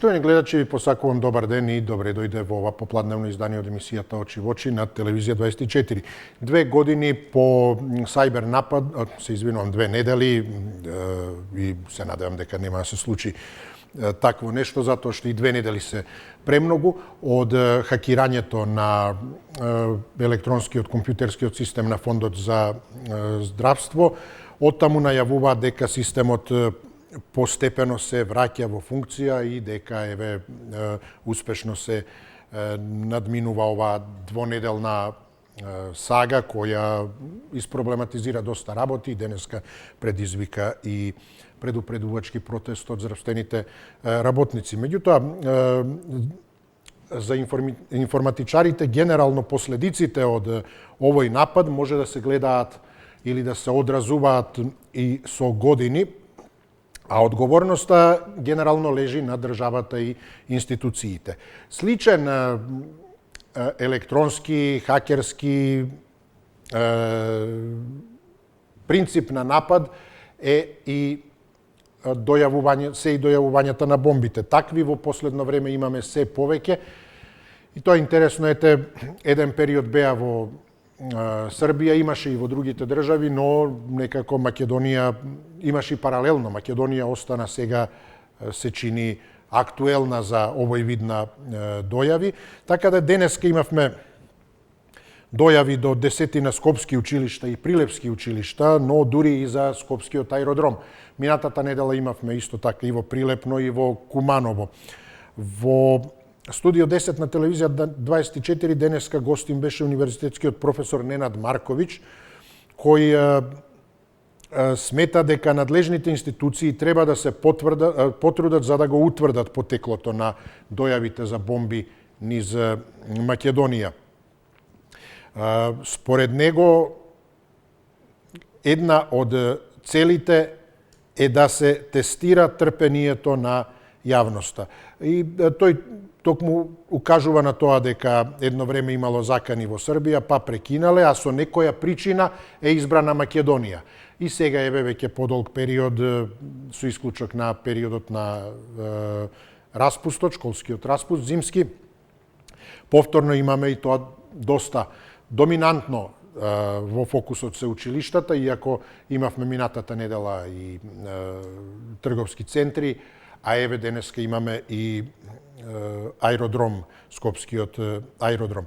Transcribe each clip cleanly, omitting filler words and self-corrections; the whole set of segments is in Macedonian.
Поштовани гледачи, ви посакувам добар ден и добре дојде во ова попладневно издание од емисијата Очи во очи на телевизија 24. 2 години по сајбер напад, се извинувам, 2 недели и се надевам дека нема да се случи такво нешто, затоа што и 2 недели се премногу од хакирањето на електронскиот компјутерскиот систем на Фондот за здравство. Оттаму најавуваат дека системот постепено се враќа во функција и дека успешно се надминува оваа двонеделна сага која испроблематизира доста работи и денеска предизвика и предупредувачки протест од здравствените работници. Меѓутоа, за информатичарите генерално последиците од овој напад може да се гледаат или да се одразуваат и со години, а одговорноста генерално лежи на државата и институциите. Сличен електронски, хакерски принцип на напад е и дојавувањата на бомбите. Такви во последно време имаме се повеќе. И тоа интересно еден период беа во Србија, имаше и во другите држави, но некако Македонија имаше и паралелно. Македонија остана сега се чини актуелна за овој вид на дојави. Така да денеска имавме дојави до 10 скопски училишта и прилепски училишта, но дури и за скопскиот аеродром. Минатата недела имавме исто така и во Прилепно и во Куманово. Во Студио 10 на телевизија 24 денеска гостин беше универзитетскиот професор Ненад Марковиќ, кој смета дека надлежните институции треба да се потрудат за да го утврдат потеклото на дојавите за бомби низ Македонија. Според него, една од целите е да се тестира трпението на јавноста. И тој токму укажува на тоа дека едно време имало закани во Србија, па прекинале, а со некоја причина е избрана Македонија. И сега веќе подолг период, со исклучок на периодот на распустот, школскиот распуст, зимски, повторно имаме и тоа доста доминантно во фокусот се училиштата, иако имавме минатата недела и трговски центри, а денеска имаме и аеродром, скопскиот аеродром.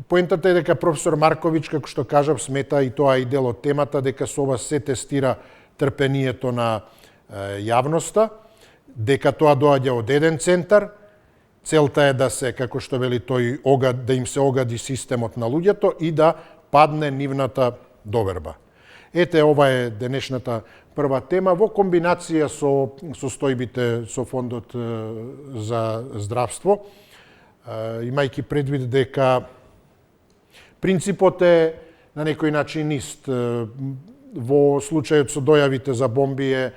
Поентата е дека професор Марковиќ, како што кажав, смета и тоа и дел од темата, дека со ова се тестира трпението на јавноста, дека тоа доаѓа од еден центар. Целта е да се, како што вели тој, да им се огади системот на луѓето и да падне нивната доверба. Ете, ова е денешната прва тема во комбинација со состојбите со Фондот за здравство, имајќи предвид дека принципот е на некој начин ист. Во случајот со дојавите за бомби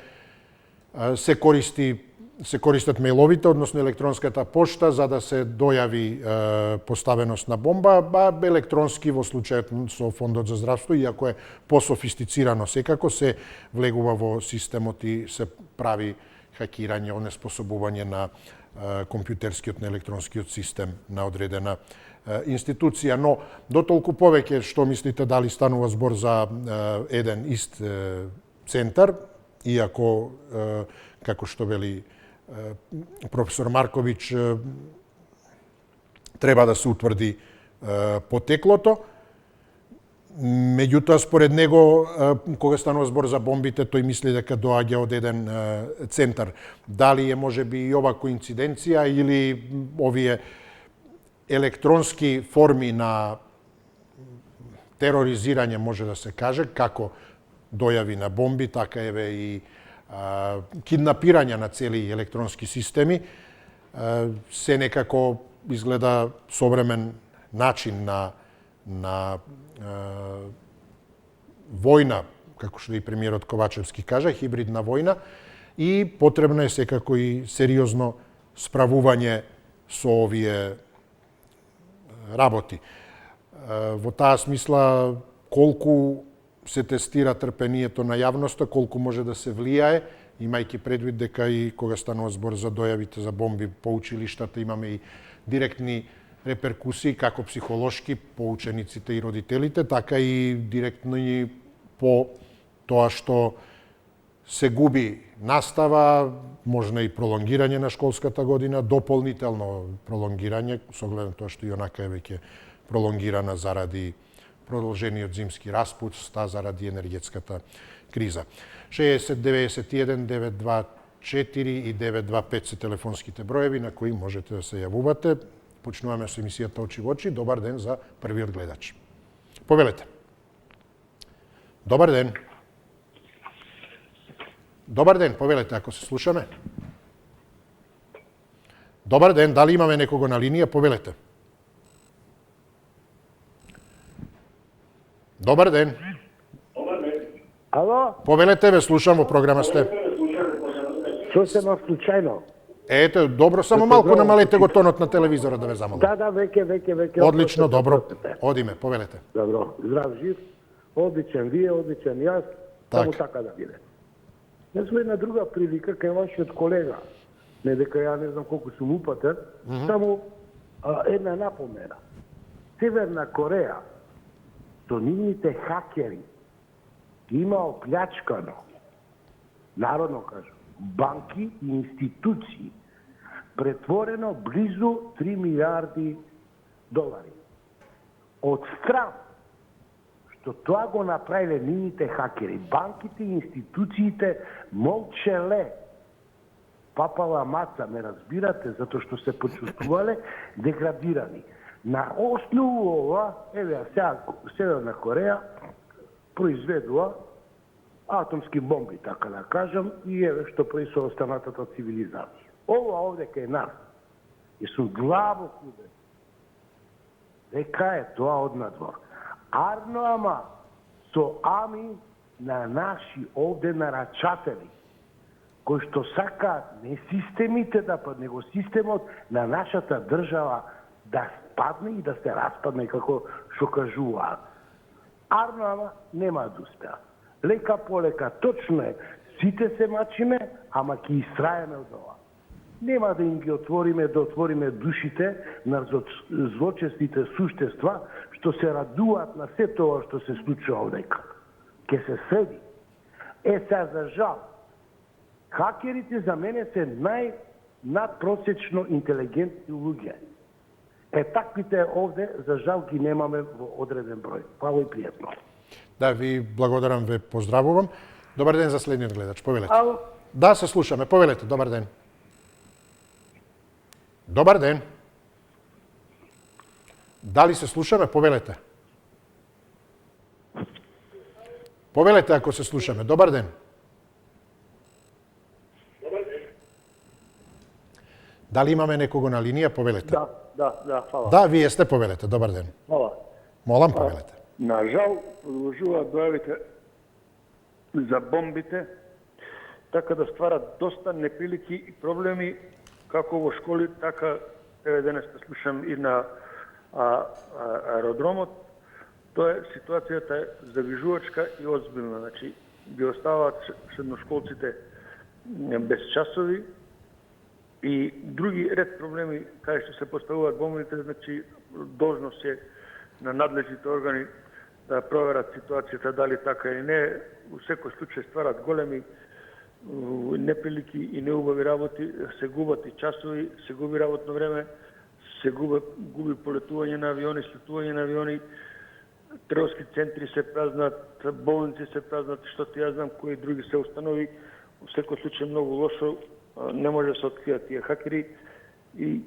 се користат мејловите, односно електронската пошта, за да се дојави поставеност на бомба, а електронски во случајот со Фондот за здравство, иако е пософистицирано секако, се влегува во системот и се прави хакирање, онеспособување на компјутерскиот, на електронскиот систем на одредена институција. Но дотолку повеќе што мислите дали станува збор за еден ист центар, иако, како што вели професор Марковиќ, треба да се утврди потеклото. Меѓутоа, според него, кога станува збор за бомбите, тој мисли дека доаѓа од еден центар. Дали е можеби и ова коинциденција или овие електронски форми на тероризирање, може да се каже, како дојави на бомби, така и киднапирање на цели електронски системи, се некако изгледа современ начин на војна, како што и премиерот Ковачевски кажа, хибридна војна, и потребно е секако и сериозно справување со овие работи. Во таа смисла, колку се тестира трпението на јавноста, колку може да се влијае имајќи предвид дека и кога станува збор за дојавите за бомби по училиштата, имаме и директни реперкусии како психолошки по учениците и родителите, така и директни по тоа што се губи настава, можна и пролонгирање на школската година, дополнително пролонгирање, со оглед на тоа што и онака е веќе пролонгирана заради продолжениот зимски распуст, заради енергетската криза. 60 91 924 и 925 се телефонските броеви на кои можете да се јавувате. Почнуваме со емисијата Очи во очи. Добар ден за првиот гледач. Повелете. Добар ден. Добар ден, повелете, ако се слушаме. Добар ден, дали имаме некого на линија? Повелете. Добар ден. Ало? Повелете, ве слушам, во програма сте. Слушам случајно. Ете, добро, само малку намалете го тонот на телевизорот да ве замолам. Да, веќе. Одлично, добро. Одиме, повелете. Добро, здрав, жив, одличен вие, одличен јас, само така да биде. Јас сум една друга прилика кај вашиот колега, не дека ја не знам колку сум упатен, само една напомена. Северна Кореја, со нивните хакери, има оплячкано, народно кажам, банки и институции, претворено близу 3 милиарди долари. Од стран што тоа го направиле нивните хакери, банките и институциите молчеле. Папала маца, ме разбирате, затоа што се почувствувале деградирани. На основу ова, еве сега Северна Кореја произведува атомски бомби, така да кажам, и еве што прави со останатата цивилизација. Ова овде кај нас, и сум длабоко убеден, дека е тоа од надвор. Арно ама со ами на наши овде нарачатели, кои што сакаат не системите да падне, него системот на нашата држава да падне и да се распадне, како што кажуваат. Арно ама нема да успеа. Лека полека, точно е, сите се мачиме, ама ќе истраеме од ова. Нема да им ги отвориме, да отвориме душите на злочестите суштества, што се радуваат на се тоа што се случува овдека. Ке се следи. Сега за жал, хакерите за мене се најнадпросечно интелигентни луѓе. Таквите овде, за жал, ги немаме во одреден број. Хвала и пријатно. Да, ви благодарам, ве поздравувам. Добар ден за следниот гледач, повелете. Ало? Да, се слушаме, повелете, добар ден. Добар ден. Дали се слушаме, повелете. Повелете ако се слушаме. Добар ден. Дали имаме некого на линија, повелете. Да, фала. Да, вие сте, повелете. Добар ден. Фала. Молам, повелете. На жал, продолжуваат дојавите за бомбите, така да стварат доста неприлики и проблеми, како во школи, така еве денес да слушам и на аеродромот. Тоа е, ситуацијата е загрижувачка и озбилна. Значи, ги оставаат средношколците без часови и други ред проблеми кај што се поставуваат бомбите, значи должност е на надлежните органи да проверат ситуацијата дали така или не. Во секој случај стварат големи неприлики и неубави работи, се губат и часови, се губи работно време, се губи полетување на авиони, слетување на авиони, трговски центри се празнат, болници се празнат, што ти ја знам кои други се установи. Во секој случај многу лошо, не може да се откријат тие хакери и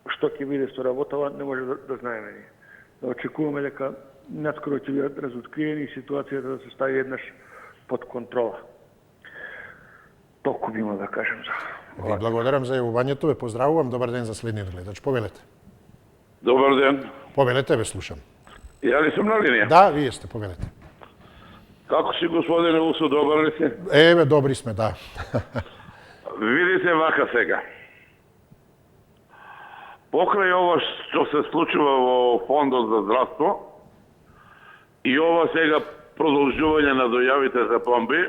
што ќе биде со работава не може да знаеме ние. Да очекуваме дека наскоро ќе бидат разоткриени и ситуацијата да се стави еднаш под контрола. Толку би имал да кажем за. Ви благодарам за јавувањето, ве поздравувам. Добар ден за следниот гледач. Повелете. Добар ден. Повелете, ве слушам. Ја ли сум на линија? Да, вие сте, повелете. Како си, господине Усо, добар ли си? Еве, добри сме, да. Видите вака сега. Покрај ова што се случува во Фондот за здравство и ова сега продолжување на дојавите за бомби,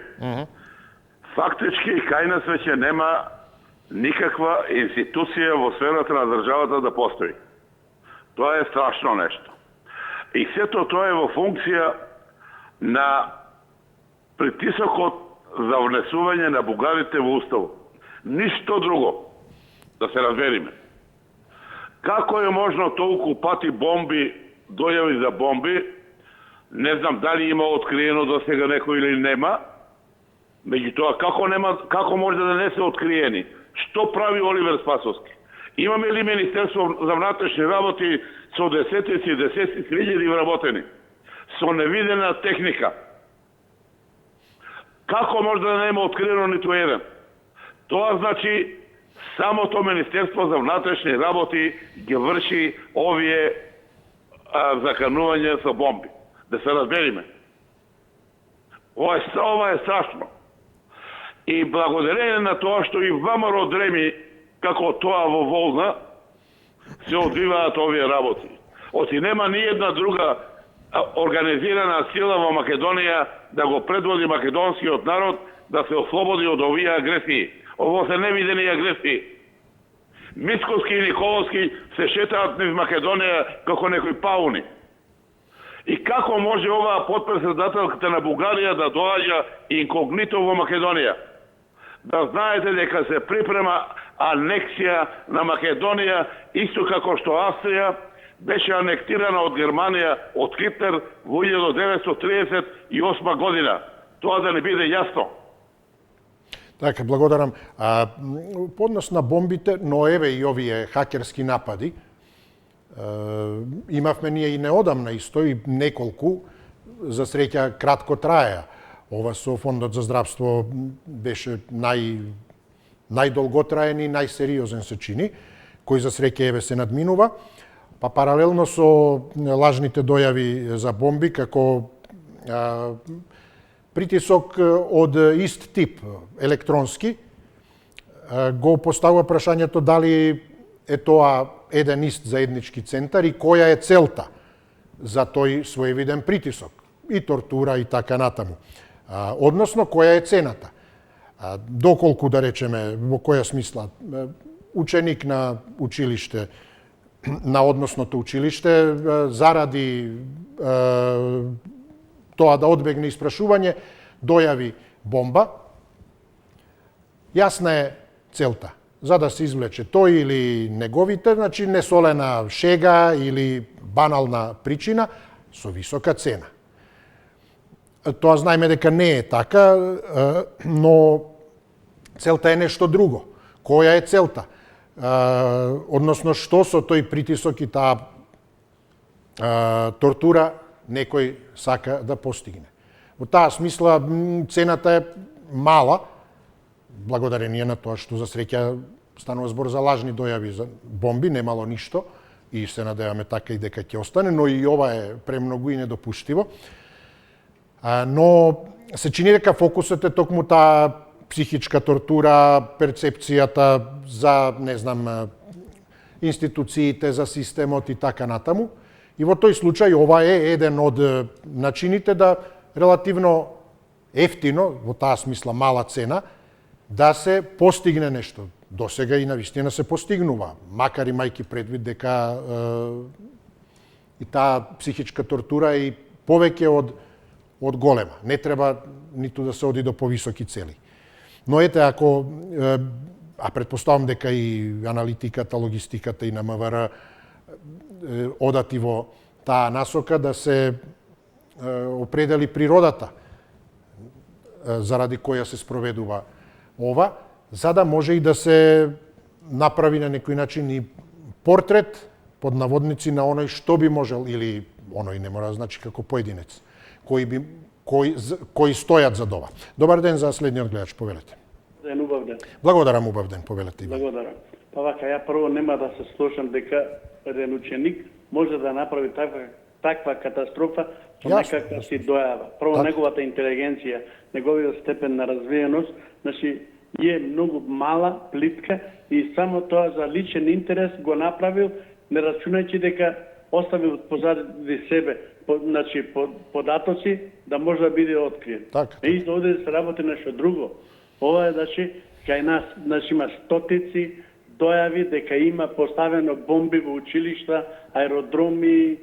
Фактички, кај нас веќе нема никаква институција во сферата на државата да постои. Тоа е страшно нешто. И сето тоа е во функција на притисокот за внесување на бугарите во Уставот. Ништо друго. Да се разбериме. Како е можно толку пати бомби, дојави за бомби, не знам дали има откриено до сега некој или нема, меѓутоа како може да не се откриени? Што прави Оливер Спасовски? Имаме ли Министерство за внатрешни работи со десетици хиљади вработени? Со невидена техника. Како може да нема откриено ниту еден? Тоа значи самото Министерство за внатрешни работи ги врши овие заканување со бомби. Да се разбериме. Ова е страшно. И благодарение на тоа што и ВМРО дреми како тоа во волна, се одвиваат овие работи. Оти нема ни една друга организирана сила во Македонија да го предводи македонскиот народ да се ослободи од овие агресии. Ово се невидени агресии. Мицковски и Николовски се шетаат низ Македонија како некои пауни. И како може оваа подпредседателката на Бугарија да доаѓа инкогнито во Македонија? Да знаете дека се припрема анексија на Македонија, исто како што Австрија беше анектирана од Германија од Хитлер во 1938 година. Тоа да не биде јасно. Така, благодарам. По однос на бомбите, но еве и овие хакерски напади, имавме ние и неодамна исто и неколку, за среќа кратко траја. Ова со Фондот за здравство беше најдолготраен и најсериозен се чини, кој за среќа еве се надминува. Па паралелно со лажните дојави за бомби, како притисок од ист тип, електронски, го поставува прашањето дали е тоа еден ист заеднички центар и која е целта за тој своевиден притисок, и тортура и така натаму. Односно, која е цената? Доколку, да речеме, во која смисла, ученик на училиште, на односното училиште, заради тоа да одбегне испрашување, дојави бомба, јасна е целта. За да се извлече тој или неговите, значи несолена шега или банална причина со висока цена. Тоа знаеме дека не е така, но целта е нешто друго. Која е целта? Односно, што со тој притисок и таа тортура некој сака да постигне. Во таа смисла цената е мала, благодарение на тоа што за среќа станува збор за лажни дојави за бомби, немало ништо и се надеваме така и дека ќе остане, но и ова е премногу и недопуштиво. Но се чини дека фокусот е токму таа психичка тортура, перцепцијата за, не знам, институциите, за системот и така натаму. И во тој случај ова е еден од начините да релативно ефтино, во таа смисла мала цена, да се постигне нешто. До сега и навистина се постигнува, макар имајќи предвид дека и таа психичка тортура е и повеќе од голема. Не треба ниту да се оди до повисоки цели. Но ете, ако, предпоставам дека и аналитиката, логистиката и на МВР одати во таа насока да се определи природата заради која се спроведува ова, за да може и да се направи на некој начин и портрет под наводници на оној што би можел, или оној не мора да значи како поединец, кои стојат за ова. Добар ден за следниот гледач, повелете. Ден, убав ден. Благодарам, убав ден, повелете. Благодарам. Па вака, ја прво нема да се слушам дека еден ученик може да направи таква катастрофа со некаква си дојава. Прво, неговата интелигенција, неговиот степен на развиеност, значи, е многу мала, плитка и само тоа за личен интерес го направил, не рачунајќи дека оставил позади себе податоци да може да биде откриен. Така. И овде се работи нешто друго. Ова е, значи, кај нас, значи, има стотици дојави дека има поставено бомби во училишта, аеродроми,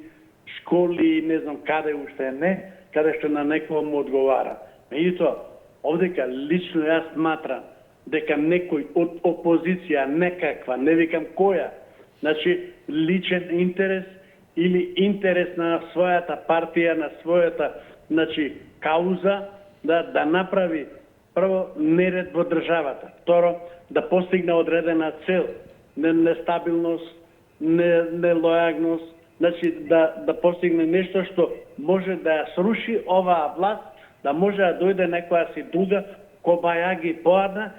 школи, не знам каде уште не, каде што на некој му одговара. Меѓутоа, овдека лично јас сматрам дека некој од опозиција, некаква, не викам која, значи личен интерес или интерес на својата партија, на својата, значи, кауза, да направи прво неред во државата, второ да постигне одредена цел, нестабилност, нелојагност, значи да постигне нешто што може да ја сруши оваа власт, да може да дојде некоја си друга, кобајаги поадна,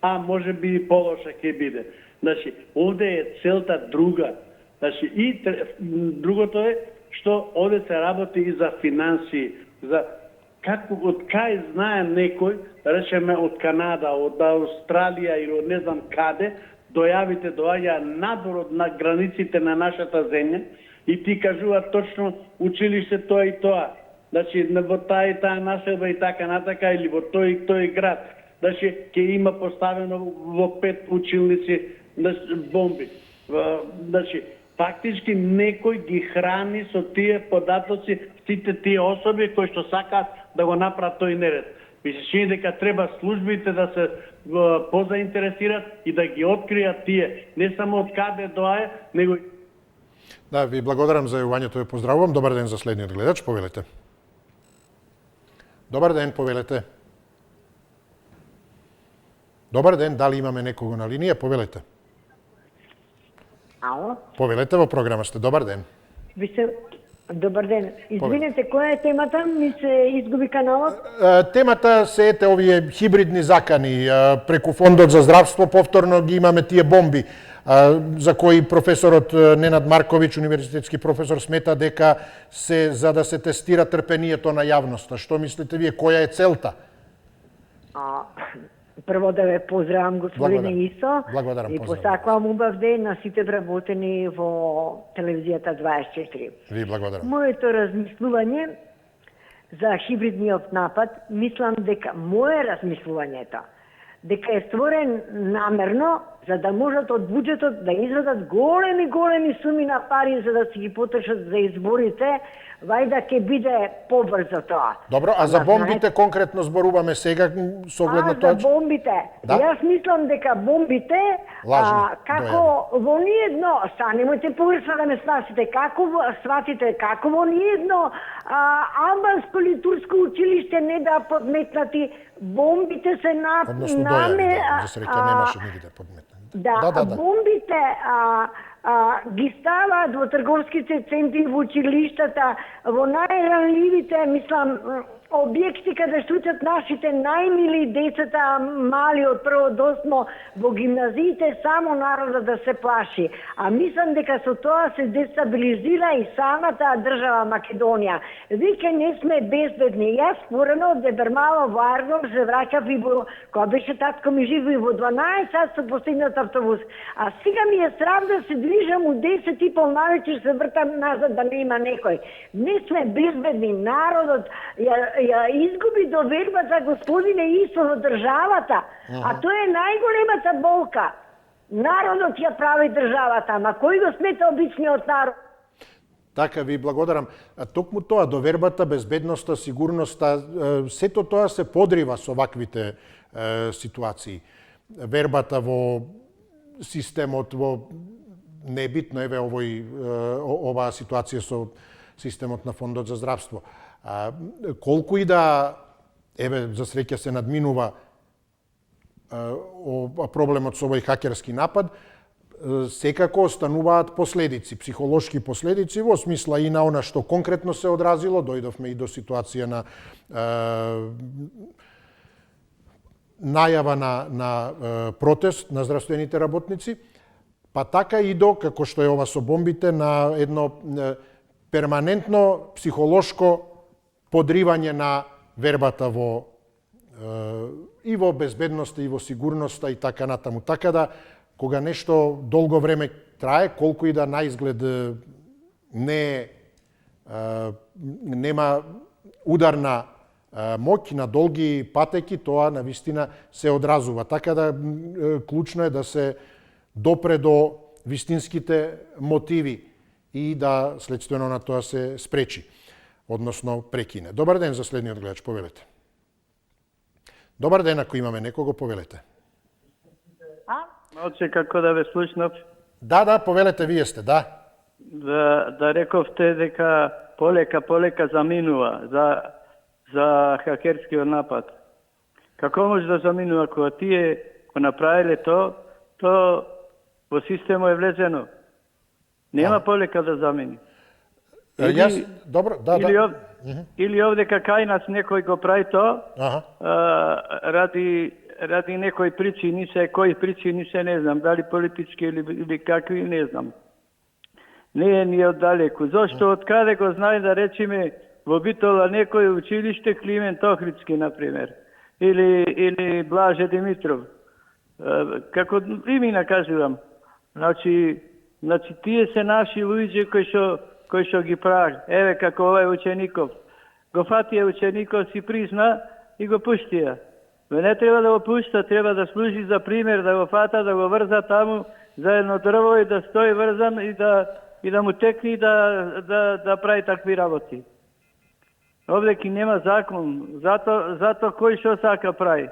а може би и полоша ќе биде. Значи, овде е целта друга. Значи, и другото е што овде се работи и за финансии, за како од кај знае некој, да речеме од Канада, од Австралија или од не знам каде, дојавите доаѓа надвор на границите на нашата земја и ти кажува точно училиште тоа и тоа. Значи, во таа и таа населба и така натака, или во тој и тој град. Значи, ќе има поставено во 5 училници бомби. Значи, фактички некој ги храни со тие податоци сите тие особи кои што сакаат да го направат тој неред. Ми се чини дека треба службите да се позаинтересират и да ги откријат тие, не само од каде доаѓа, него... Да, ви благодарам за јавувањето и поздравувам. Добар ден за следниот гледач, повелете. Добар ден, повелете. Добар ден, дали имаме некого на линија? Повелете. Ало? Повелете, во програма сте. Добар ден. Добар ден. Извинете, која е темата? Ми се изгуби каналот? Темата се ете овие хибридни закани. Преку Фондот за здравство повторно ги имаме тие бомби, за кои професорот Ненад Марковиќ, универзитетски професор, смета дека се за да се тестира трпението на јавноста. Што мислите вие, која е целта? Прво да ве поздравам, господине Исо, и посакувам убав ден на сите вработени во телевизијата 24. Ви благодарам. Моето размислување за хибридниот напад, мислам дека размислувањето, дека е створен намерно за да можат од буџетот да извадат големи суми на пари за да си ги потрошат за изборите, вајда ќе биде побрзо тоа. Добро, а за бомбите конкретно зборуваме сега со оглед на тоа? За бомбите. Да? Јас мислам дека бомбите како во ниедно, немојте погрешно да ме сватите, како во ниедно албанско или турско училиште не да подметнати, бомбите се Односно дојави, за среќа немаше нигде подметнати. Да, бомбите ги ставаат во трговските центри, во училиштата, во најранливите, мислам, објекти каде што учат нашите најмили децата, мали од прво до осмо, во гимназиите, само народа да се плаши. А мислам дека со тоа се дестабилизира и самата држава Македонија. Веќе не сме безбедни. Јас порано од Дебермало во Аргов се враќав и кога беше татко ми живи во 12 сат со постигнат автобус. А сега ми е срам да се движам у 10 и пол навечер, се вртам назад да не има некој. Не сме безбедни. Народот ја изгуби довербата, господине Исо, во државата. А тоа е најголемата болка. Народот ја прави државата, ама кој го смета обичниот народ? Така, ви благодарам. Токму тоа, довербата, безбедноста, сигурноста, сето тоа се подрива со ваквите ситуации. Вербата во системот, во небитно, еве оваа ситуација со системот на Фондот за здравство. Колку и да, еве, за среќа се надминува проблемот со овој хакерски напад, секако остануваат последици, психолошки последици, во смисла и на она што конкретно се одразило, дојдовме и до ситуација на најава на протест на здравствените работници, па така и до, како што е ова со бомбите, на едно перманентно психолошко подривање на вербата и во безбедноста, и во сигурноста, и така натаму. Така да, кога нешто долго време трае, колку и да на изглед нема ударна моќ на долги патеки, тоа навистина се одразува. Така да клучно е да се допре до вистинските мотиви и да следствено на тоа се спречи, односно прекине. Добар ден за следниот гледач, повелете. Добар ден, ако имаме некого, повелете. Малце како да ве слушнав. Да, повелете, вие сте, да. Да рековте дека полека заминува за хакерскиот напад. Како може да заминува кога тие го направиле то во системот е влезено. Нема полека да замини. Добро, Или овдека кај нас некој го прави то, ради некои причини не знам, дали политички или какви, не знам. Не е ни оддалеку. Зошто од каде го знае да речеме во Битола некој училиште Климент Охридски, например, или Блаже Димитров. Како имена кажувам. Значи тие се наши луѓе кои што ги прават. Еве како овај учеников. Го фатија учеников, си призна и го пуштија. Не треба да го пушта, треба да служи за пример, да го фата, да го врза таму за едно дрво и да стои врзан и да му текни да прави такви работи. Овдеки нема закон, зато кој што сака прави.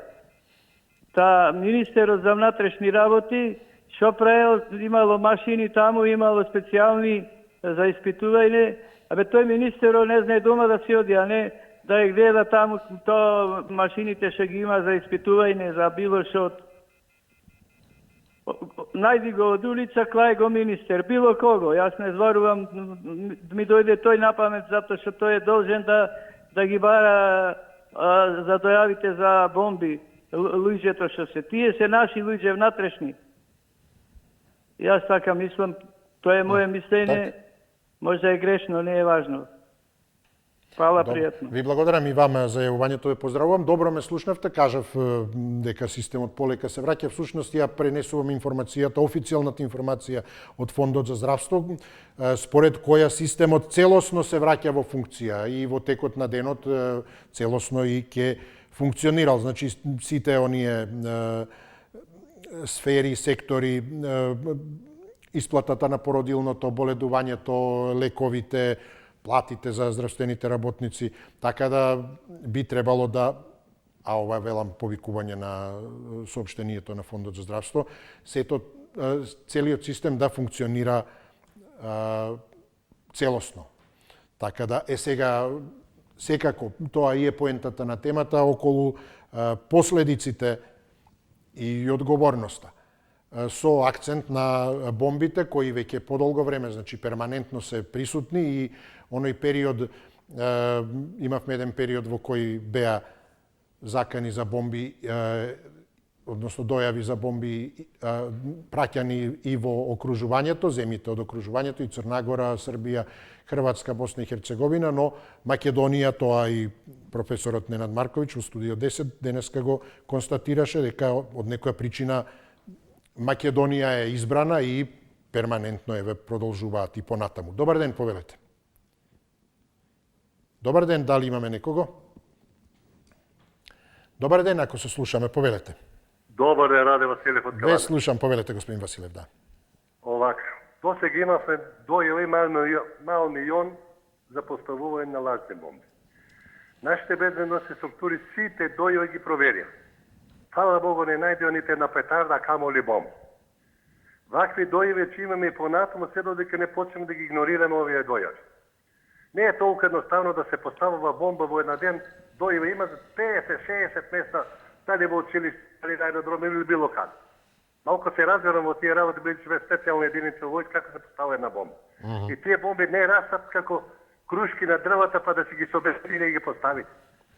Та министерот за внатрешни работи што правил, имало машини таму, имало специјални за испитување, тој министерот не знае дома да си оди, а не да ја гледа таму то машините што ги има за испитување, за било што. Најди го од улица, клај го министер, било кого. Јас не зборувам, ми дојде тој на памет, затоа што тој е должен да ги бара за дојавите за бомби, луѓето што се. Тие се наши луѓе внатрешни. Јас така мислам, тоа е моје мислење, може е грешно, не е важно. Фала, пријатно. Ви благодарам и вам за јавувањето, ве поздравувам. Добро ме слушнавте, кажав дека системот полека се враќа. Всушност ја пренесувам информацијата, официјалната информација од Фондот за здравство, според која системот целосно се враќа во функција и во текот на денот целосно и ќе функционирал. Значи сите оние сфери, сектори, исплатата на породилното, боледувањето, лековите, платите за здравствените работници, така да би требало да, а ова велам повикување на соопштението на Фондот за здравство, целиот систем да функционира целосно. Така да сега секако тоа и е поентата на темата околу последиците и одговорноста, со акцент на бомбите кои веќе подолго време, значи перманентно се присутни и оној период, имавме еден период во кој беа закани за бомби, односно дојави за бомби праќани и во окружувањето, земјите од окружувањето, и Црна Гора, Србија, Хрватска, Босна и Херцеговина, но Македонија, тоа и професорот Ненад Марковиќ во студио 10 денеска го констатираше дека од некоја причина Македонија е избрана и перманентно еве продолжуваат и понатаму. Добар ден, повелете. Добар ден, дали имаме некого? Добар ден, ако се слушаме, повелете. Добар ден, Раде Василев од Каланя. Ве слушам, повелете, господин Василев, да. Овако, досега имавме до или мал милион за поставување на лажни бомби. Нашите безбедносни структури сите дојува ги проверија. Фала Богу, не најдео ните на петарда, камоли бомба. Вакви дојави че имаме и понатаму, се додека не почнеме да ги игнорираме овие дојави. Не е толку едноставно да се поставува бомба во една ден, дојави има за 50-60 места, дали во училиште, дали на аеродроми или било каде. Малку се разберам во тие работи, бидејќи ве специјална единица во војска, како се поставува една бомба. И тие бомби не растат како крушки на дрвата, па да си ги собестрине и ги постави.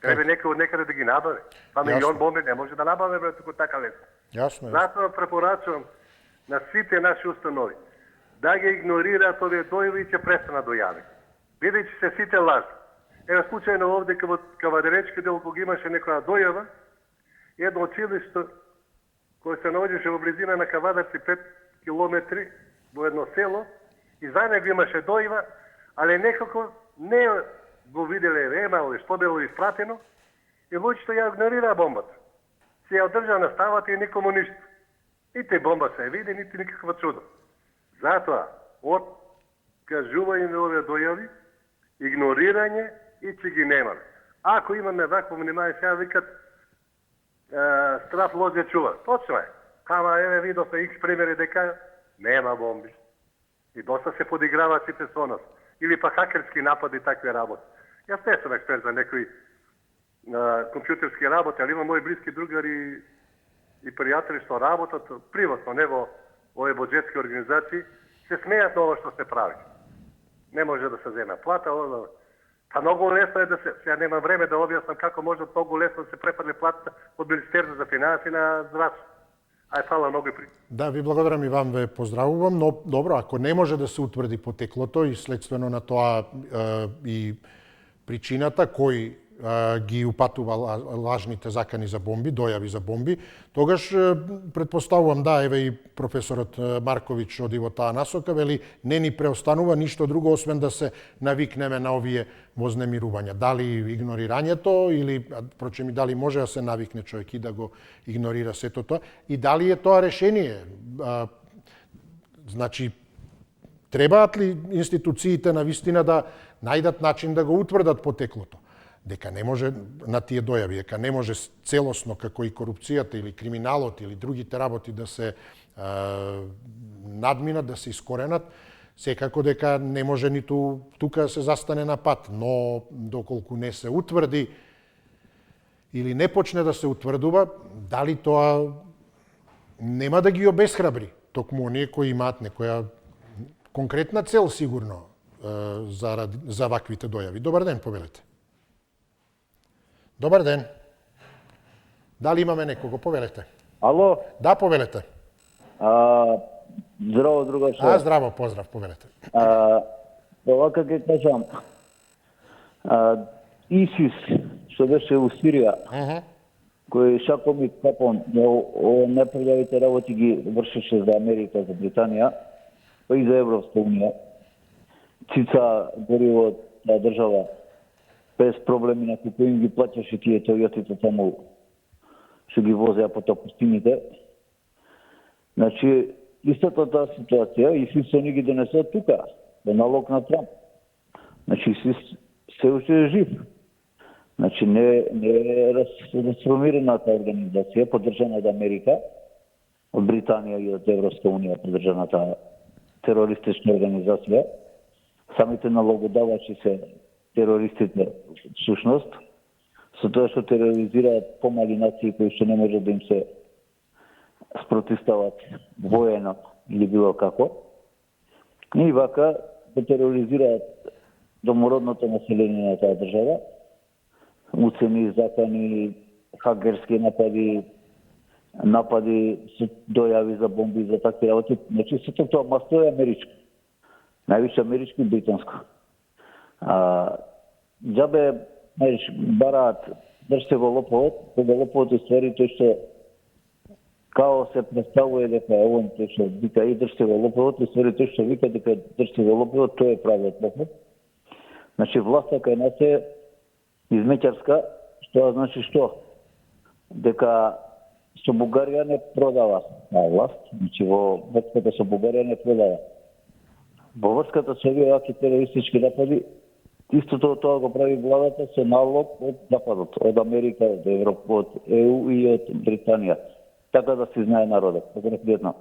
Треба некој од некаде да ги набави. Па милион бомби не може да набави, бре, туку така лесно. Јасно. Затоа препорачувам на сите наши установи да ги игнорираат овие дојави и ќе престанат дојави. Бидејќи се сите лажни. Ева случајно овде кај Кавадаречки дел кога имаше некоја дојава, едно училиште кој се наоѓаше во близина на Кавадарци 5 километри во едно село и за него имаше дојава, але некако не го виделе ема или што било испратено И луѓето ја игнорира бомбата. Се ја одржа на ставата и никому ништо. Нити бомба се види, нити никакво чудо. Затоа, откажување овие дојави, игнорирање и че ги немаме. Ако имаме вакво внимание, сега викат страв лозе чува. Точно е. Ама еве видовме X примери дека нема бомби. И доста се подиграва сите со нас. Или па хакерски напади и такви работи. Јас не сум експерт за некои компјутерски работи, али има мои блиски другари и пријатели што работат приватно, не во овие буџетски организации, се смејат на ова што се прави. Не може да се земе плата, па многу лесно е да се, сега нема време да објаснам како може многу лесно да се препаде плата од Министерството за финансии на здравство. Ај, фала многу при. Да, ви благодарам и вам ве поздравувам, но добро, ако не може да се утврди потеклото и следствено на тоа и причината кој ги упатува лажните закани за бомби, дојави за бомби, тогаш предпоставувам, да, еве и професорот Марковиќ оди во таа насока, вели не ни преостанува ништо друго освен да се навикнеме на овие вознемирувања. Дали игнорирањето или впрочем и дали може да се навикне човек и да го игнорира сето тоа и дали е тоа решение. Значи требаат ли институциите на вистина да најдат начин да го утврдат потеклото? Дека не може на тие дојави, дека не може целосно како и корупцијата или криминалот или другите работи да се надминат, да се искоренат, секако дека не може ниту тука да се застане на пат, но доколку не се утврди или не почне да се утврдува, дали тоа нема да ги обесхрабри, токму оние кои имаат некоја конкретна цел сигурно за ваквите дојави. Добар ден, повелете. Добар ден. Дали имаме некого? Повелете. Ало? Да, повелете. Здраво, другаше. Здраво, поздрав, повелете. Овака ќе кажам, ИСИС, што беше у Сирија, кој шаком и капон, непрљавите работи ги вршеше за Америка, за Британија, па и за Европска унија. Цица гориво таа држава, без проблеми на кои им ги плаќаше тие тојотите таму што ги возеа по пустините. Значи, истата таа ситуација, ИСИС се ни ги донесува тука, во налог на Трамп. Значи, ИСИС се уште е жив. Значи, не е расформирана таа организација, поддржана од Америка, од Британија и од Европска унија, поддржана таа терористична организација. Самите налогодавачи се терористите, всушност, со тоа што тероризираат помали нации кои што не може да им се спротивстават воено или било како. И вака да тероризираат домородното население на таа држава, уцени, закани, хакерски напади со дојави за бомби, за такви работи. Значи, сето тоа масто е америчко. Највише америчко и британско. Џабе, знаеш, бараат држте во лоповот, кога лоповот е ствари тој што као се представува дека овој тој што вика и држте во лоповот, е ствари тој што вика дека држте во лоповот, тој е правиот лопов. Значи, власта кај нас е измеќарска, што значи што? Дека со Бугарија не продава таа власт, значи во врската со Бугарија не продава. Во врската со овие ваки терористички напади, истото тоа го прави владата со налог од Западот, од Америка, од Европа, од ЕУ и од Британија. Така да се знае народот. Пријатно.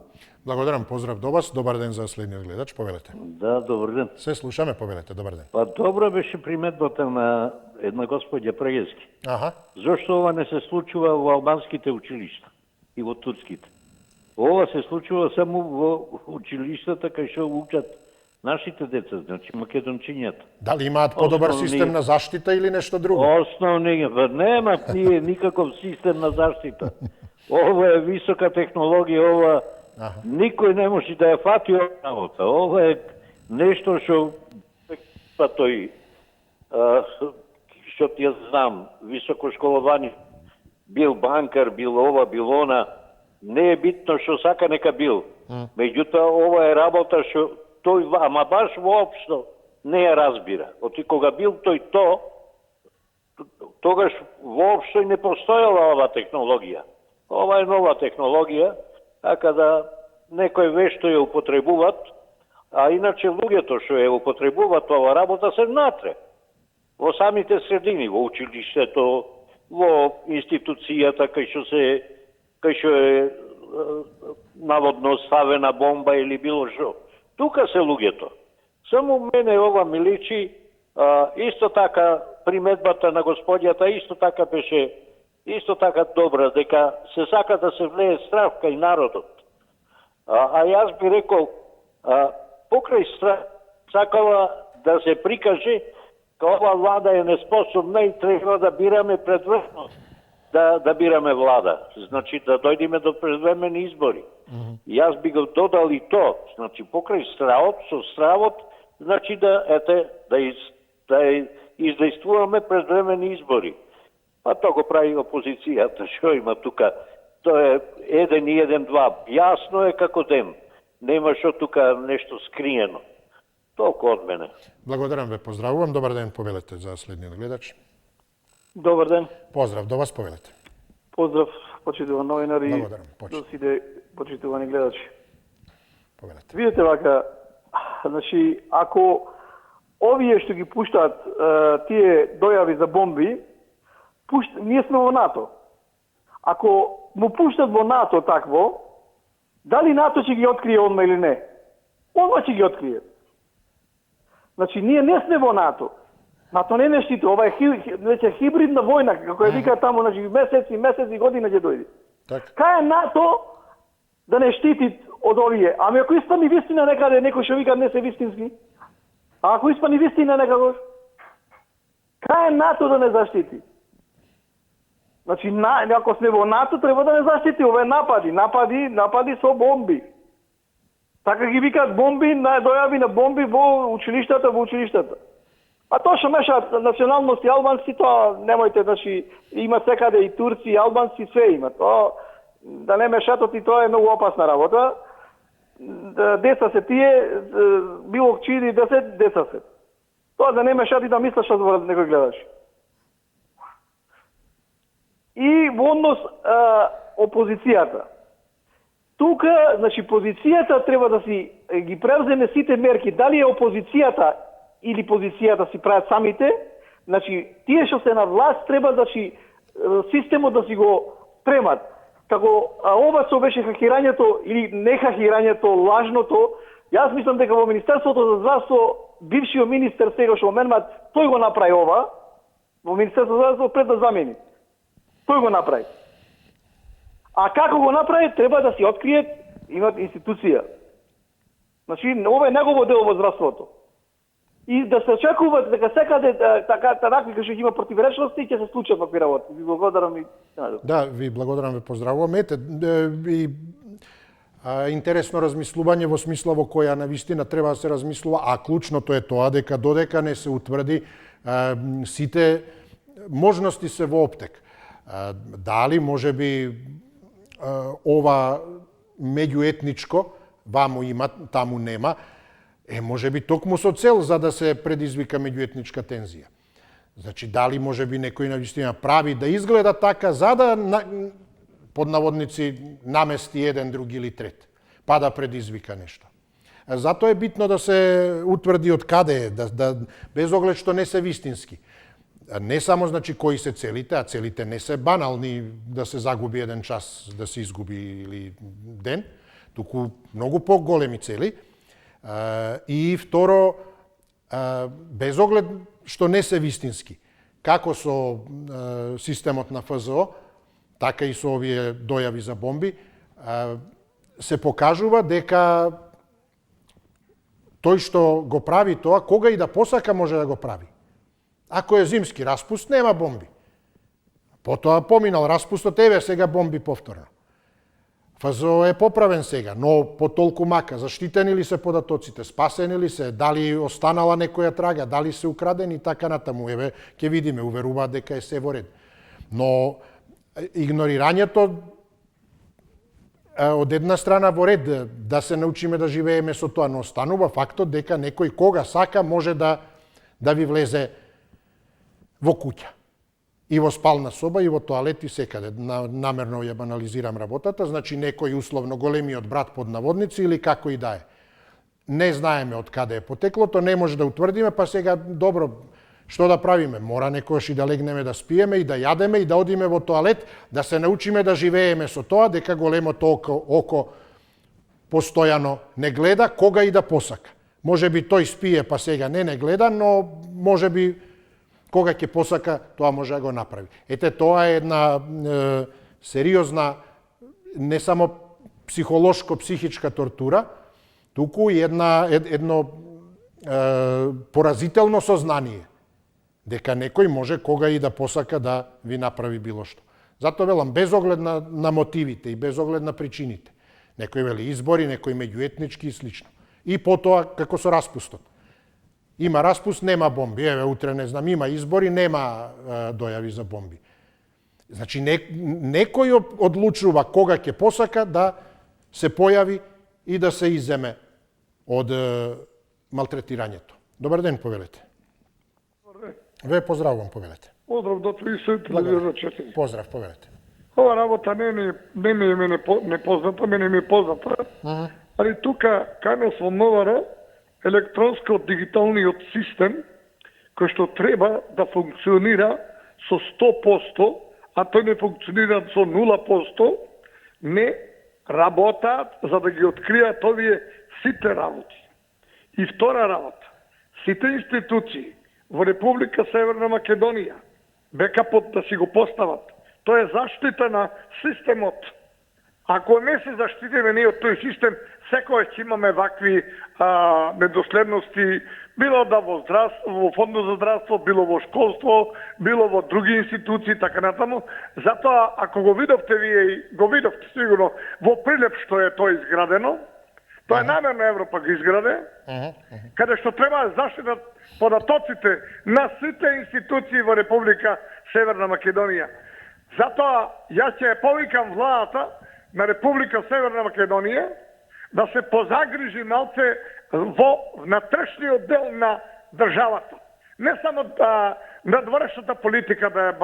Благодарам, поздрав до вас. Добар ден за следниот гледач. Повелете. Да, добар ден. Се слушаме, повелете. Добар ден. Па добра беше приметбата на една господја Прегески. Зошто ова не се случува во албанските училишта и во турските? Ова се случува само во училиштата кај што учат нашите деца, значи македончињата. Дали имаат подобар систем на заштита или нешто друго? Основни, нема ние никаков систем на заштита. Ова е висока технологија, ова никој не може да ја фати ова работа. Ова е нешто што па тој што ти ја знам, високо школовани, бил банкар, бил ова, бил она, не е битно што сака нека бил. Меѓутоа ова е работа што тој, ама баш воопшто не ја разбира. Оти кога бил тој тогаш воопшто не постојала ова технологија. Ова е нова технологија, така да некој вешто ја употребуваат, а иначе луѓето што ја употребуваат ова работа се внатре. Во самите средини, во училиштето, во институцијата кај што е наводно ставена бомба или било што. Тука се луѓето. Само мене ова ми личи, исто така приметбата на господјата исто така беше исто така добра, дека се сака да се влее страх кај народот. А јас би рекол, покрај страх сакала да се прикаже као ова влада е неспособна и треба да бираме предвремено да бираме влада. Значи да дојдеме до предвремени избори. Јас би го додал и то, значи покрај стравот, со стравот, значи да издействуваме предвремени избори. Па тоа го прави опозицијата, што има тука. Тоа е 1-1-2. Јасно е како ден. Нема што тука нешто скриено. Толку од мене. Благодарам ве, поздравувам. Добар ден, повелете за следниот гледач. Добар ден. Поздрав до вас, повелете. Поздрав, почитувани новинари. Благодарам, до сите почитувани гледачи. Повелете. Видете вака, значи, ако овие што ги пуштаат тие дојави за бомби, ние сме во НАТО. Ако му пуштат во НАТО такво, дали НАТО ќе ги открие одма или не? Одма ќе ги открие. Значи, ние не сме во НАТО. НАТО не штити. Ова е веќе хибридна војна, како ја вика таму, значи месеци, година ќе дојде. Кај е НАТО да не штити од овие? Ами ако испани вистина некаде, некој што вика не се вистински? А ако испани вистина некако? Кај е НАТО да не заштити? Значи, ако сме во НАТО, треба да не заштити овие напади со бомби. Така ги викаат бомби, дојави на бомби во училиштата. А тоа што мешаат националности албанци, тоа немојте, значи, има секаде и турци, и албанци, све има. Тоа, да не мешаат, и тоа е многу опасна работа. Деца се тие, било чири 10, деца се. Тоа да не мешаат и да мислаш што зборат некој гледаш. И во однос опозицијата. Тука, значи, позицијата треба да си ги превземе сите мерки. Дали е опозицијата или позицијата си прават самите, значи, тие што се на власт треба да си системот да си го премат. Како ова што беше хакирањето или не хакирањето, лажното, јас мислам дека во Министерството за здравство, бившиот министер сега што менмат, тој го направи ова, во Министерството за здравство пред да замени. Тој го направи. А како го направи, треба да си откриет, имат институција. Значи, ова е негово дело во здравството. И да се очекува дека секаде такви што има противречности ќе се случат вакви работи. Ви благодарам и да, ви благодарам, ви поздравувам. Ете, интересно размислување во смисла во која навистина треба да се размислува, а клучното е тоа дека додека не се утврди сите можности се во оптек. Дали можеби ова меѓуетничко, ваму има, таму нема, можеби токму со цел за да се предизвика меѓуетничка тензија. Значи, дали можеби некој навистина прави да изгледа така, за да, под наводници, намести еден, други или трет, па да предизвика нешто. Затоа е битно да се утврди од каде е, без оглед што не се вистински. Не само, значи, кои се целите, а целите не се банални, да се загуби еден час, да се изгуби или ден, туку многу по-големи цели. И второ, без оглед што не се вистински, како со системот на ФЗО, така и со овие дојави за бомби, се покажува дека тој што го прави тоа, кога и да посака може да го прави. Ако е зимски распуст, нема бомби. Потоа поминал распустот, еве сега бомби повторно. ФЗО е поправен сега, но по толку мака. Заштитени ли се податоците, спасени ли се, дали останала некоја трага, дали се украдени, така натаму. Еве, ќе видиме, уверуваат дека е се во ред. Но игнорирањето од една страна во ред, да се научиме да живееме со тоа, но останува фактот дека некој кога сака може да ви влезе во куќа. И во спална соба, и во тоалет, и секаде. Намерно ја банализирам работата, значи некој условно големиот брат под наводници или како и да е. Не знаеме од каде е потеклото, не може да утврдиме, па сега добро, што да правиме? Мора некојаш и да легнеме да спиеме и да јадеме и да одиме во тоалет, да се научиме да живееме со тоа, дека големото око постојано не гледа кога и да посака. Може би тој спие па сега не гледа, но може би кога ќе посака, тоа може да го направи. Ете, тоа е една сериозна, не само психолошко-психичка тортура, туку и едно поразително сознание дека некој може кога и да посака да ви направи било што. Затоа велам, без оглед на мотивите и без оглед на причините. Некој вели избори, некој меѓуетнички и слично. И потоа како со распустот. Има распуст, нема бомби. Еве, утре не знам, има избори, нема дојави за бомби. Значи, некој одлучува кога ќе посака да се појави и да се иземе од малтретирањето. Добар ден, повелете. Ве поздравувам, повелете. Поздрав до 30 телевизор 4. Поздрав, повелете. Ова работа не ми е непозната, мене ми е позната. Али тука, кај нас во МВР, електронскиот дигиталниот систем, кој што треба да функционира со 100%, а тој не функционира со 0%, не работаат за да ги откријат овие сите работи. И втора работа, сите институции во Република Северна Македонија, бекапот да си го постават, тоа е заштита на системот. Ако не се заштитиме ние од тој систем, секој ќе имаме вакви недоследности, било да во фондот за здравство, било во школство, било во други институции, така натаму. Затоа, ако го видовте вие и го видовте сигурно во Прилеп што е тоа изградено, тоа е намерно Европа го изграде, каде што треба да заштитат податоците на сите институции во Република Северна Македонија. Затоа, јас ќе повикам владата на Република Северна Македонија да се позагрижи малце во внатрешниот дел на државата. Не само да надворешната политика да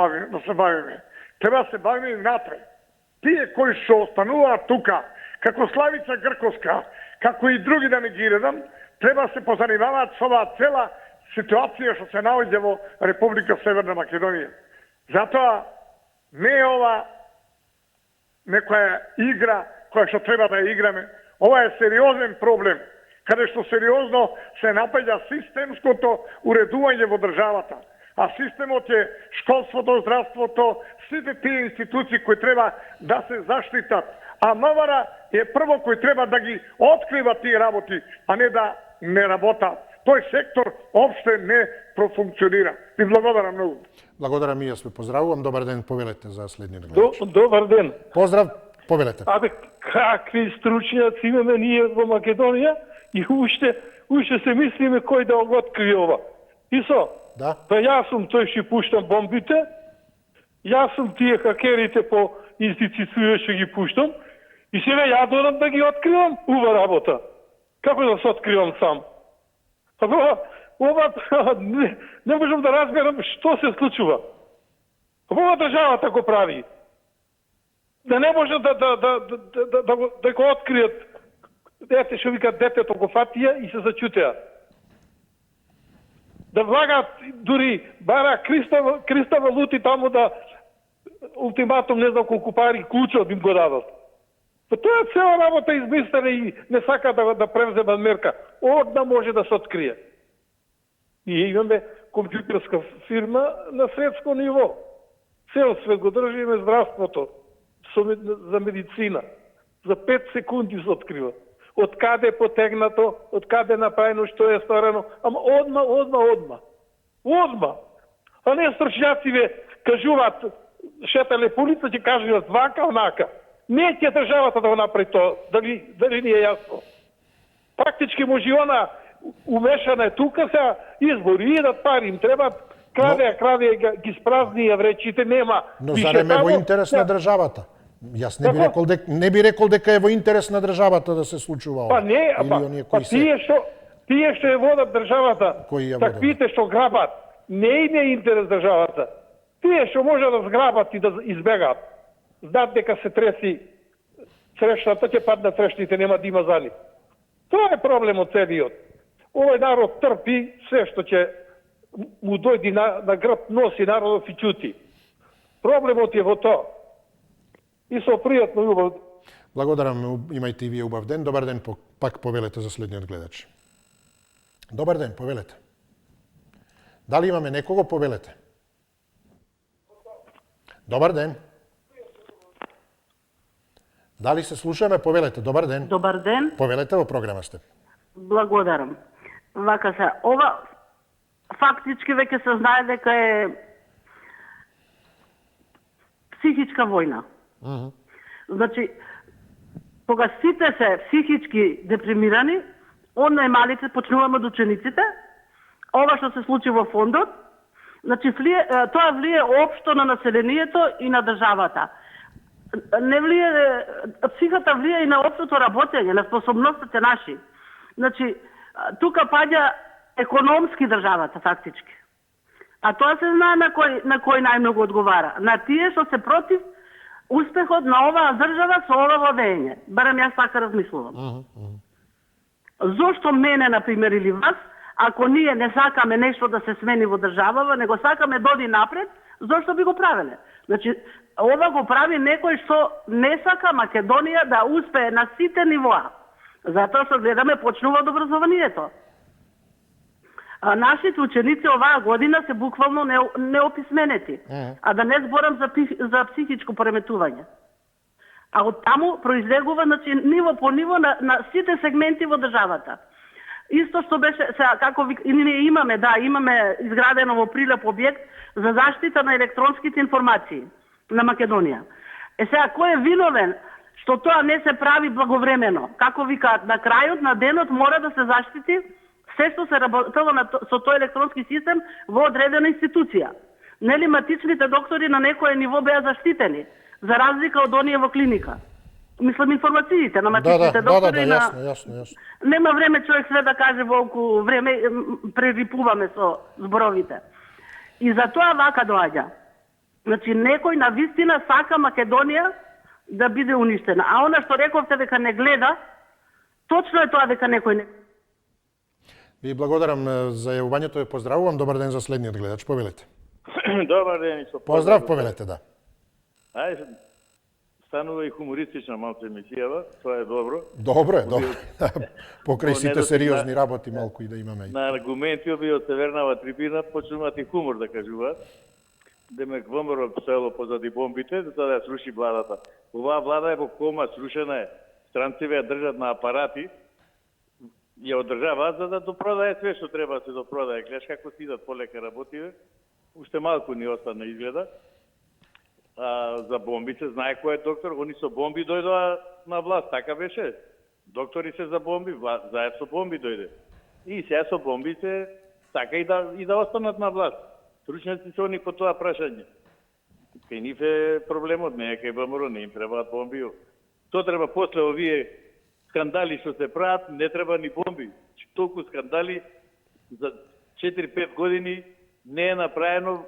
се бавиме. Треба да се бавиме и напред. Тие кои што остануваат тука, како Славица Грковска, како и други да не ги редам, треба да се позанимаваат со оваа цела ситуација што се наоѓа во Република Северна Македонија. Затоа не е ова некоја игра која што треба да ја играме. Ова е сериозен проблем, каде што сериозно се напаѓа системското уредување во државата. А системот е школството, здравството, сите тие институции кои треба да се заштитат. А МВР е прво кој треба да ги открива тие работи, а не да не работат. Тој сектор опште не профункционира. И благодарам многу. Благодарам и јас ве поздравувам. Добар ден, повелете за следниот гледач. Добар ден. Поздрав, повелете. Абе, какви стручњаци имаме ние во Македонија и уште се мислиме кој да го открие ова. И со? Да. Па јас сум тој што пуштам бомбите, јас сум тие хакерите по институције што ги пуштам и сега ја додам да ги откривам ова работа. Како да се откривам сам? Ова не можам да разберам што се случува. Ова државата го прави. Да не може да го откријат. Ете што викат, детето го фатија и се зачутеа. Да влагат, дури бара Криста валути таму да ултиматум не знам колку пари клучо да им го дадат. Па тоа е цела работа измислена и не сака да превземат мерка. Одна може да се открие. И имаме компјутерска фирма на светско ниво. Цел свет го држиме здравството за медицина. За 5 секунди се открива. Од каде е потегнато, од каде е направено, што е сторено, ама одма. А не стручњаци ве кажуваат, шетале по улица, ќе кажуваат вака, онака. Не ќе државата да го направи тоа, дали ни е јасно. Практички може и она умешана е тука, сега избори идат пари, им требат краде, ги спразни јавречите, нема. Но зарем е во интерес на државата? Јас не би рекол дека е во интерес на државата да се случува ова. Па не, тие што ја водат државата, таквите што грабат, не им е интерес државата. Тие што може да зграбат и да избегаат, знаат дека се треси црешната, ќе паднат црешните, нема да има за нив. Тоа е проблемот целиот. Овој народ трпи се што ќе му дојди на грб, носи народот и чути. Проблемот е во тоа. И со пријатно и убав. Благодарам, имајте и вие убав ден. Добар ден, пак повелете за следниот гледач. Добар ден, повелете. Дали имаме некого, повелете. Добар ден. Дали се слушаме, повелете. Добар ден. Добар ден. Повелете, во програма сте. Благодарам. Вака се, ова фактички веќе се знае дека е психичка војна. Значи, кога сите се психички депримирани, од најмалите почнуваме од учениците, ова што се случи во фондот, значи тоа влие општо на населението и на државата. Не влие, психата влие и на општото работење, на способностите наши. Значи, тука паѓа економски државата, фактички. А тоа се знае на кој најмногу одговара. На тие што се против успехот на оваа држава со ова владење. Барем јас така размислувам. Зошто мене, например, или вас, ако ние не сакаме нешто да се смени во државава, него сакаме да оди напред, зошто би го правеле? Значи, ова го прави некој што не сака Македонија да успее на сите нивоа. Затоа што гледаме почнува од образованието. Нашите ученици оваа година се буквално неописменети. А да не зборам за психичко пореметување. А од таму произлегува, значи, ниво по ниво на сите сегменти во државата. Исто што беше, како ние имаме изградено во Прилеп објект за заштита на електронските информации на Македонија. Сега, кој е виновен што тоа не се прави благовремено? Како викаат, на крајот на денот мора да се заштити се што се работува со тој електронски систем во одредена институција. Нели матичните доктори на некој ниво беа заштитени, за разлика од оние во клиника. Мислам информациите на матичните доктори. Јасно. Нема време човек све да каже во околу време, прерипуваме со зборовите. И за тоа вака доаѓа. Значи, некој на вистина сака Македонија да биде уништена. А она што рековте дека не гледа, точно е тоа дека некој не... Ви благодарам за јавувањето и поздравувам. Добар ден за следниот гледач. Повелете. Добар ден. Поздрав, повелете, да. Ајде, станува и хумористична малку емисијава, тоа е добро. Добро е. Покрај сите сериозни работи малку и да имаме. На аргументи оби од Севернава трибина почнуваат и хумор да кажуваат. Демек ВМРО село позади бомбите, за да ја сруши владата. Оваа влада е во кома, срушена е. Странците ја држат на апарати, ја одржаваат за да допродае све што треба да се допродае. Гледаш како си идат полека работиве. Уште малку ни остана изгледа. За бомбите, знае кој е доктор, они со бомби дојдоа на власт, така беше. Доктори се за бомби, заед со бомби дојде. И сега со бомбите сака и да останат на власт. Стручњаци се они по тоа прашање. Кај нив е проблемот, не е кај ВМРО, не им требаат бомби. Тоа треба после овие скандали што се прават, не треба ни бомби. Толку скандали за 4-5 години не е направено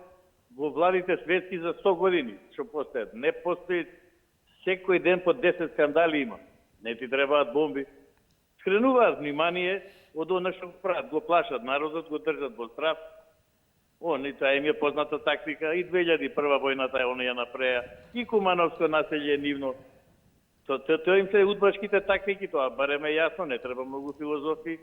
во владите светски за 100 години, што постојат. Не постои, секој ден по 10 скандали има. Не ти требаат бомби. Скренуваат внимание од она што прават, го плашат народот, го држат во страх. Они, тоа им е позната тактика, и 2001 војната они ја направија, и Кумановско населје нивно. Тоа им се удбашките тактики, тоа барем е јасно, не треба многу филозофи.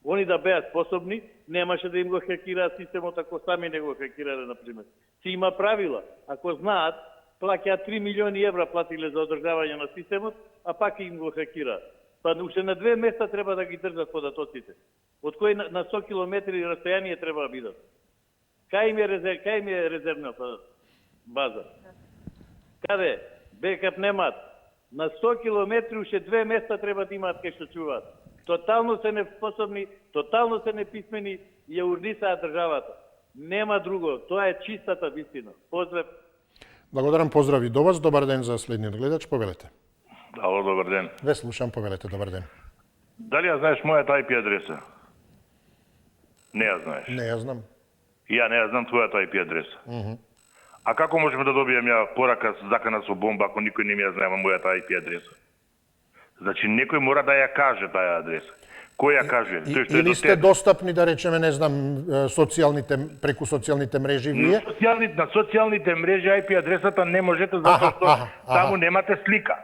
Они да беа способни, немаше да им го хакираат системот ако сами не го хакирале, например. Си има правила. Ако знаат, плаќаат 3 милиони евра платиле за одржавање на системот, а пак им го хакираат. Па уште на 2 места треба да ги држат податоците. Од кои на 100 километри расстојание треба да бидат. Кај им е резервната база? Каде? Бекап немаат. На 100 километри уште 2 места треба да имаат кај што чуваат. Тотално се неспособни, тотално се неписмени и ја урнисаат државата. Нема друго, тоа е чистата вистина. Поздрав. Благодарам, поздрави до вас. Добар ден за следниот гледач, повелете. Ало, добар ден. Ве слушам, повелете, добар ден. Дали ја знаеш мојата IP адреса? Не ја знаеш. Не ја знам. И ја не ја знам твојата IP адреса. А како можеме да добијам ја порака закана со бомба ако никој не ми ја знае мојата IP адреса? Значи некој мора да ја каже таа адреса. Кој ја каже? Или сте достапни, да речеме, не знам, преку социјалните мрежи вие? На социјалните мрежи IP адресата не можете затоа што таму немате слика.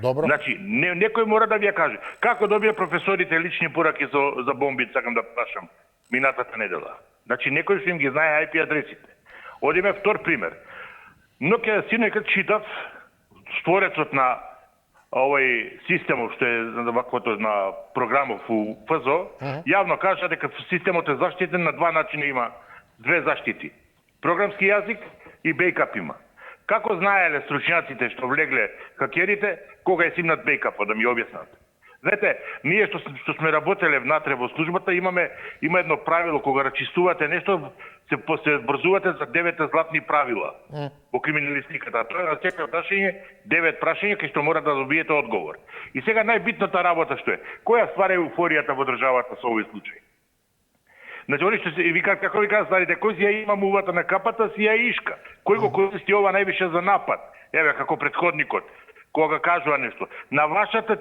Добро. Значи, некој мора да ви ја каже. Како добија професорите лични пораки за бомби, сакам да прашам, минатата недела? Значи, некој што им ги знае IP адресите. Одиме втор пример. Ноќе синојкот читав створецот на овој системот што е ваквото на програмов у ФЗО, јавно кажа дека системот е заштитен на два начина, има две заштити. Програмски јазик и бекап има. Како знаеле стручњаците што влегле хакерите, кога е симнат бекапот, да ми објаснат? Знаете, ние што сме работеле внатре во службата, има едно правило, кога рачистувате нешто, се брзувате за 9 златни правила во криминалистиката. Тоа е на секој прашање 9 прашања кај што мора да добиете одговор. И сега најбитната работа што е? Која ствара еуфоријата во државата со овој случај? Значи, они што ви кажат, како ви кажат старите, кој си ја има мувата на капата, си ја ишка. Кој го користи ова највише за напад? Еве, како претходникот, кога кажува нешто. На вашата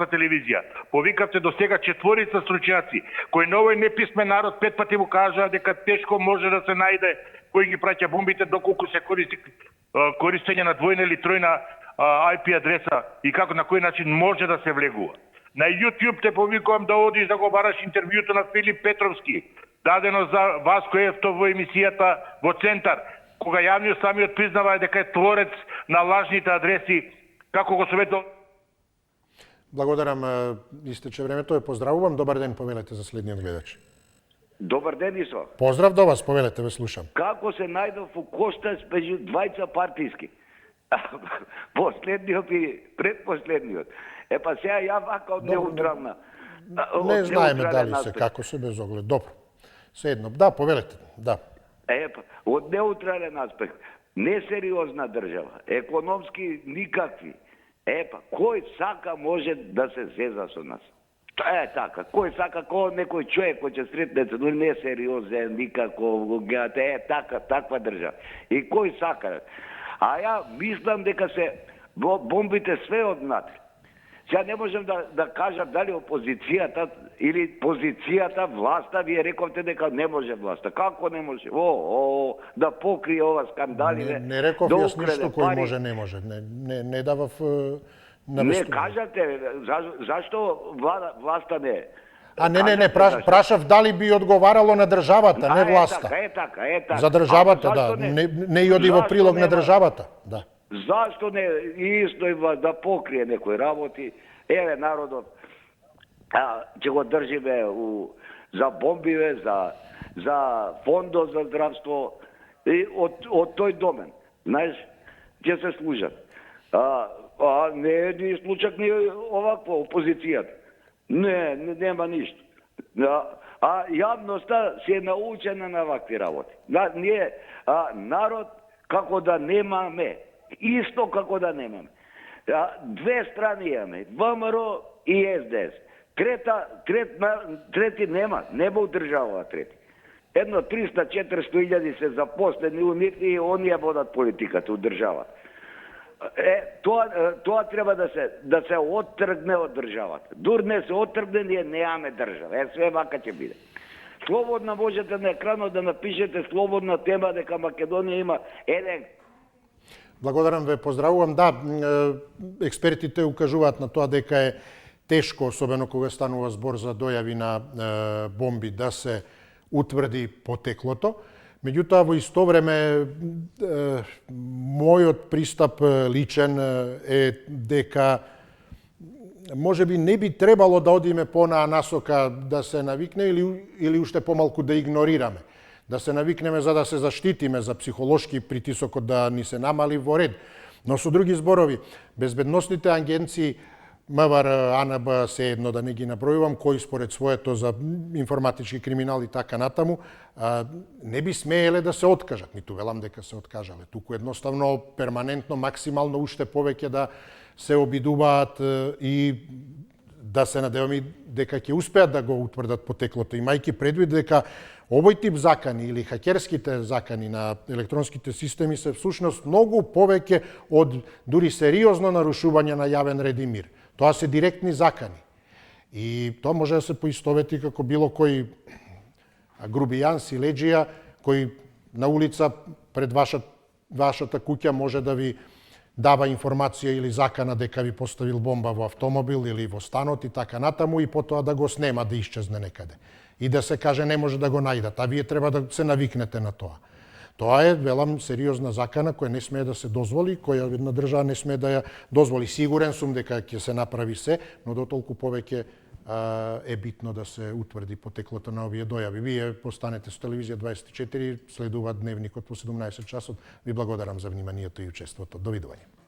телевизија, повикавте до сега 4 стручњаци, кои на овој неписмен народ 5 пати му кажаа дека тешко може да се најде кој ги праќа бомбите, доколку се користи користење на двојна или тројна IP адреса и како на кој начин може да се влегува. На YouTube те повикувам да одиш да го бараш интервјуто на Филип Петровски, дадено за Васко Ефтов во емисијата во Центар, кога јавниот самиот признава дека е творец на лажните адреси, како го советувал. Благодарам, истече времето, ја поздравувам. Добар ден, повелете за следниот гледач. Добар ден, Исо. Поздрав до вас, повелете, ве слушам. Како се најдов у костац меѓу двајца партиски? Последниот и предпоследниот. Па сега ја вака од неутрална. Не знаеме дали се како се без оглед. Добро. Седно. Да, повелете. Да. Од неутрален аспект. Несериозна држава. Економски никакви. Кој сака може да се зеза со нас? Тоа е така. Кој сака, кој некој човек кој ќе сретнете, но не сериозен, никако, гледате, таква држава. И кој сака? А ја мислам дека се бомбите све однатре. Сега не можем да кажам дали опозицијата или позицијата, власта, вие рековте дека не може власта. Како не може? Да покрие ова скандали. Не реков јас ништо кој може, не може. Не давав навестување. Не кажате, зашто власта не е? Не, прашав дали би одговарало на државата, не власта. Е така. За државата, да. Не и оди во прилог на државата, да. Зашто не истојба да покрие некои работи? Еве народот ќе го држиме за бомбиве, за фондот за здравство и од тој домен. Знаеш, ќе се служат. Не е ни случак ни оваква опозицијата. Нема ништо. Јавноста се е научена на вакви работи. Ние народ како да немаме. Исто како да немаме. Две страни имаме, ВМРО и СДС. Трети нема, нема одржава трети. Едно 300-400 илјади се запослени и оние водат политиката од државата. Тоа треба да се оттргне од државата. Дур не се оттргне, ние немаме држава. Све вака ќе биде. Слободно можете на екранот да напишете слободна тема дека Македонија има еден. Благодарам ве, поздравувам. Да, експертите укажуваат на тоа дека е тешко, особено кога станува збор за дојави на бомби, да се утврди потеклото. Меѓутоа, во исто време, мојот пристап личен е дека може би не би требало да одиме понаа насока да се навикне или уште помалку да игнорираме. Да се навикнеме за да се заштитиме, за психолошки притисокот да ни се намали во ред. Но со други зборови, безбедносните агенции МВР, АНБ, се едно да не ги набројувам, кои според своето за информатички криминал и така натаму, не би смееле да се откажат. Ниту велам дека се откажале. Туку едноставно, перманентно, максимално уште повеќе да се обидуваат и да се надеваме дека ќе успеат да го утврдат потеклото, имајќи предвид дека овој тип закани или хакерските закани на електронските системи се всушност многу повеќе од дури сериозно нарушување на јавен ред и мир. Тоа се директни закани. И тоа може да се поистовети како било кој грубијан, силеџија, кој на улица пред вашата куќа може да ви дава информација или закана дека ви поставил бомба во автомобил или во станот и така натаму и потоа да го снема да исчезне некаде. И да се каже не може да го најдат, а вие треба да се навикнете на тоа. Тоа е, велам, сериозна закана која не смее да се дозволи, која една држава не смее да ја дозволи. Сигурен сум дека ќе се направи се, но дотолку повеќе е битно да се утврди потеклото на овие дојави. Вие постанете со Телевизија 24, следува дневникот во 17 часот. Ви благодарам за вниманието и учеството. Довидување.